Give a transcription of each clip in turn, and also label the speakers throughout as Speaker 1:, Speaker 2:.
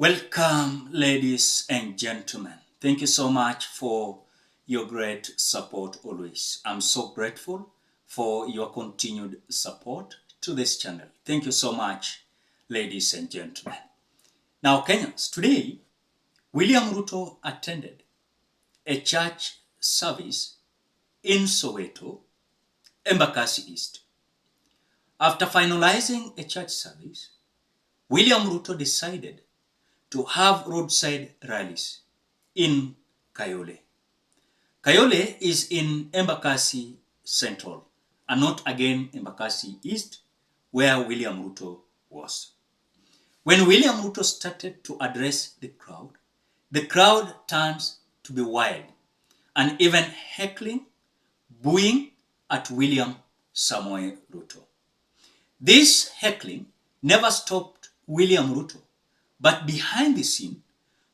Speaker 1: Welcome, ladies and gentlemen. Thank you so much for your great support always. I'm so grateful for your continued support to this channel. Thank you so much, ladies and gentlemen. Now, Kenyans, today, William Ruto attended a church service in Soweto, Embakasi East. After finalizing a church service, William Ruto decided to have roadside rallies in KAYOLE. KAYOLE is in Embakasi Central and not again Embakasi East, where William Ruto was. When William Ruto started to address the crowd turns to be wild and even heckling, booing at William Samoei Ruto. This heckling never stopped William Ruto, but behind the scene,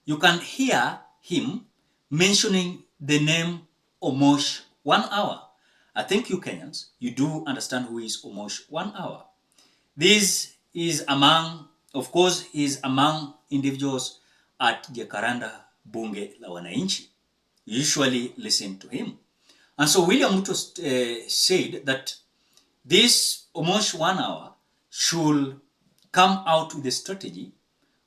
Speaker 1: you can hear him mentioning the name Omosh 1 hour. I think you Kenyans, you do understand who is Omosh 1 hour. This is among, of course, is among individuals at Jacaranda Bunge la Wananchi. You usually listen to him. And so William Ruto said that this Omosh 1 hour should come out with a strategy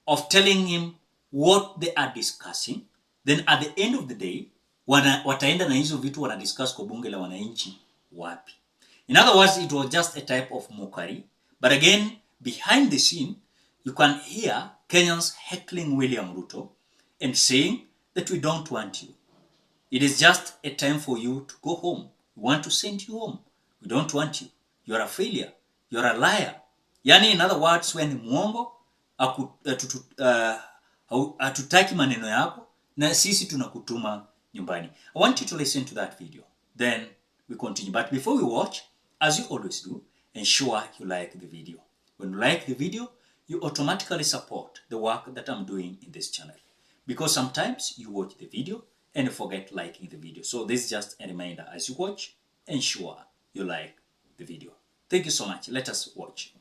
Speaker 1: of telling him what they are discussing. Then at the end of the day, wataenda na hizo vitu wana discuss kwa bunge la wananchi wapi. In other words, it was just a type of mockery. But again, behind the scene, you can hear Kenyans heckling William Ruto and saying that we don't want you. It is just a time for you to go home. We want to send you home. We don't want you. You are a failure. You are a liar. Yani, in other words, when Mwongo hatutaki maneno yako na sisi tunakutuma nyumbani. I want you to listen to that video. Then we continue. But before we watch, as you always do, ensure you like the video. When you like the video, you automatically support the work that I'm doing in this channel. Because sometimes you watch the video and you forget liking the video. So this is just a reminder. As you watch, ensure you like the video. Thank you so much. Let us watch.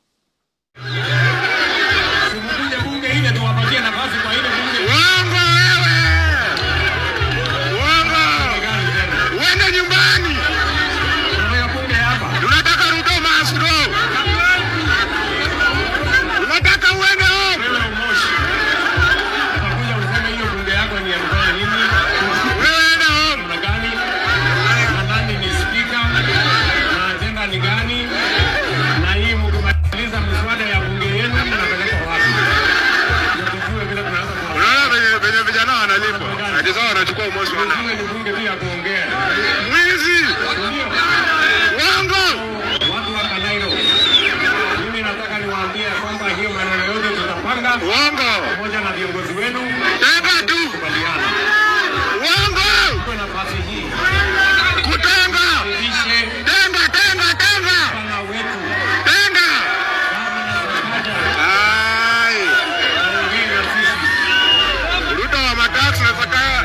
Speaker 2: Bunge ile tuwapatie nafasi kwa ile bunge.
Speaker 3: Uongo wewe. Uongo. Uende nyumbani.
Speaker 2: Tunataka bunge hapa.
Speaker 3: Tunataka Ruto must go. Tunataka uende home.
Speaker 2: Wewe Omoshi. Utakuja useme hiyo bunge yako ni ya kufanya nini?
Speaker 3: Wewe enda home.
Speaker 2: Kuna gani? Na nani ni speaker? Na agenda ni gani? Na hii mkimaliza mswada ya bunge yenu mnapeleka wapi?
Speaker 3: Unaona vijana wanalipwa. Hadi sasa wanachukua Omoshi wana.
Speaker 2: Bunge ni bunge pia kuongea.
Speaker 3: Mwizi. Uongo.
Speaker 2: Watu wa Kanairo. Mimi nataka niwaambie kwamba hiyo maneno yote tutapanga.
Speaker 3: Uongo.
Speaker 2: Pamoja na viongozi wenu.
Speaker 3: Tenga tu.
Speaker 2: Kubaliana.
Speaker 3: Uongo.
Speaker 2: Kwa nafasi hii.
Speaker 3: Kutenga.
Speaker 2: Kishe.
Speaker 3: Tenga.
Speaker 2: Pana wetu.
Speaker 3: Tenga. Ai.
Speaker 2: Ongea na sisi.
Speaker 3: Ruto wa matax na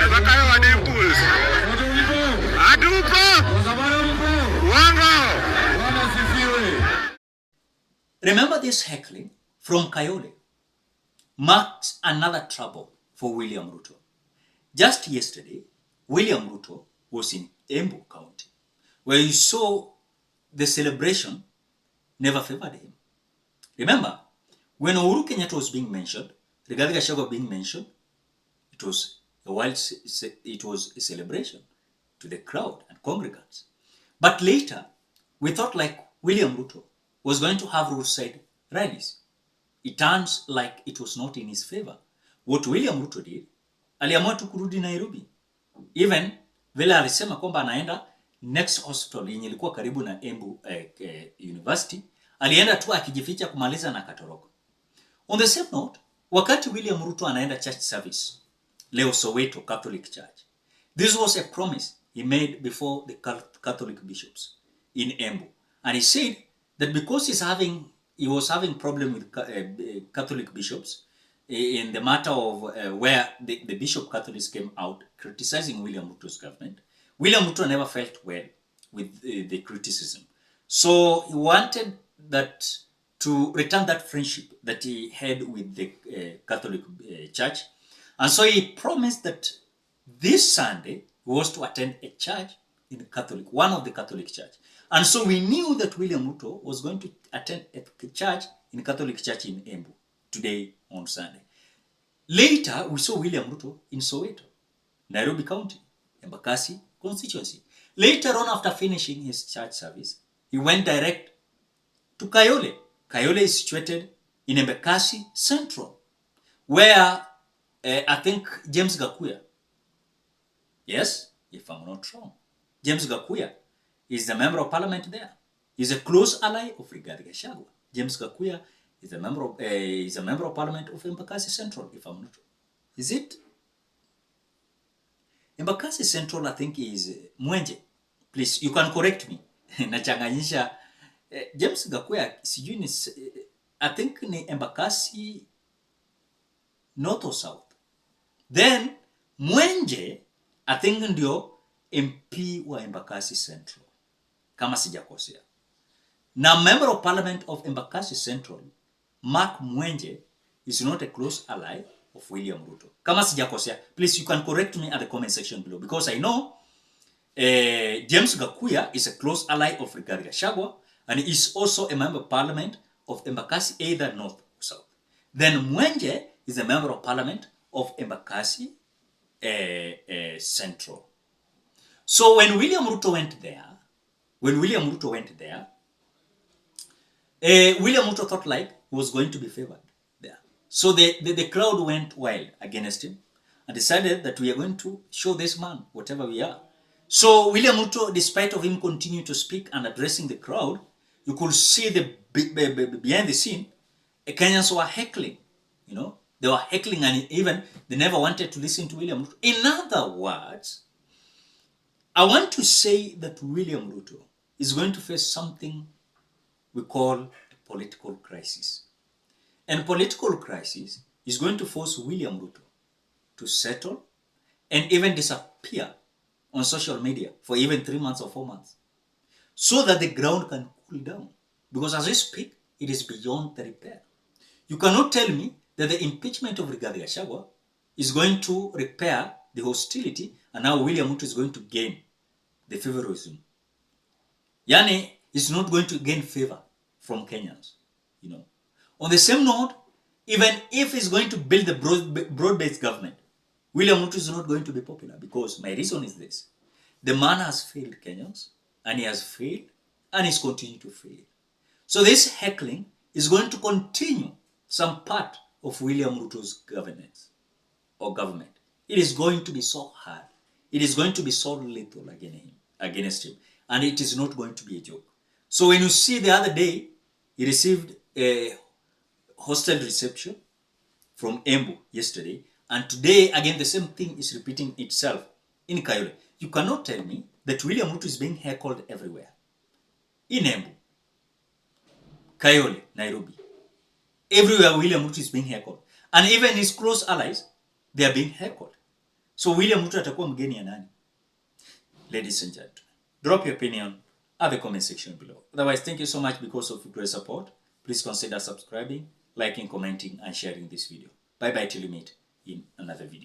Speaker 3: zakayo wa dimples.
Speaker 2: Wote ulipo.
Speaker 3: Hatupo.
Speaker 2: Kwa sababu ulipo.
Speaker 3: Uongo.
Speaker 2: Bwana sifiwe.
Speaker 1: Remember, this heckling from KAYOLE marks another trouble for William Ruto. Just yesterday, William Ruto was in Embu County, where you saw the celebration never favored him. Remember, when Uhuru Kenyatta was being mentioned, Rigathi Gachagua being mentioned, it was a celebration to the crowd and congregants. But later, we thought like William Ruto was going to have roadside rallies. It turns like it was not in his favor. What William Ruto did, aliamua tu kurudi Nairobi. Even vile alisema kwamba anaenda next hospital yenye ilikuwa karibu na Embu University, alienda tu akijificha kumaliza na katoroka. On the same note, wakati William Ruto anaenda church service leo Soweto Catholic Church, this was a promise he made before the Catholic bishops in Embu. And he said that because he was having problem with Catholic bishops in the matter of where the Bishop Catholics came out criticizing William Ruto's government, William Ruto never felt well with the criticism. So he wanted that to return that friendship that he had with the Catholic Church. And so he promised that this Sunday he was to attend a church in the Catholic, one of the Catholic church. And so we knew that William Ruto was going to attend a church in the Catholic church in Embu today on Sunday. Later, we saw William Ruto in Soweto, Nairobi County, Embakasi constituency. Later on, after finishing his church service, he went direct to KAYOLE. KAYOLE is situated in Embakasi Central, where I think James Gakuya, yes, if I'm not wrong, James Gakuya is the member of parliament there. He's a close ally of Rigathi Gachagua. James Gakuya is a member of parliament of Embakasi Central, if I'm not wrong. Is it? Embakasi Central, I think, is Mwenje. Please, you can correct me. Nachanganyisha. James Gakuya, sijui ni, I think ni Embakasi North or South. Then, Mwenje, I think ndio MP wa Embakasi Central. Kama sijakosea. Now, member of parliament of Embakasi Central, Mark Mwenje, is not a close ally of William Ruto. Kama sijakosea. Please, you can correct me at the comment section below. Because I know James Gakuya is a close ally of Rigathi Gachagua, and he is also a member of parliament of Embakasi, either North or South. Then Mwenje is a member of parliament of Embakasi Central. So when William Ruto went there, William Ruto thought like he was going to be favored there. So the crowd went wild against him and decided that we are going to show this man whatever we are. So William Ruto, despite of him continuing to speak and addressing the crowd, you could see the behind the scene, Kenyans were heckling. You know, they were heckling, and even they never wanted to listen to William Ruto. In other words, I want to say that William Ruto is going to face something we call a political crisis. And political crisis is going to force William Ruto to settle and even disappear on social media for even 3 months or 4 months, so that the ground can cool down. Because as we speak, it is beyond the repair. You cannot tell me that the impeachment of Rigathi Gachagua is going to repair the hostility, and now William Ruto is going to gain the favorism. Yani, is not going to gain favor from Kenyans. You know. On the same note, even if he's going to build the broad-based government, William Ruto is not going to be popular, because my reason is this. The man has failed Kenyans, and he has failed, and he's continuing to fail. So this heckling is going to continue some part of William Ruto's governance or government. It is going to be so hard. It is going to be so lethal against him. And it is not going to be a joke. So when you see the other day, he received a hostile reception from Embu yesterday. And today, again, the same thing is repeating itself in KAYOLE. You cannot tell me that William Ruto is being heckled everywhere. In Embu, KAYOLE, Nairobi. Everywhere William Ruto is being heckled. And even his close allies, they are being heckled. So William Ruto atakuwa mgeni ya nani? Ladies and gentlemen, drop your opinion at the comment section below. Otherwise, thank you so much because of your great support. Please consider subscribing, liking, commenting, and sharing this video. Bye-bye till we meet in another video.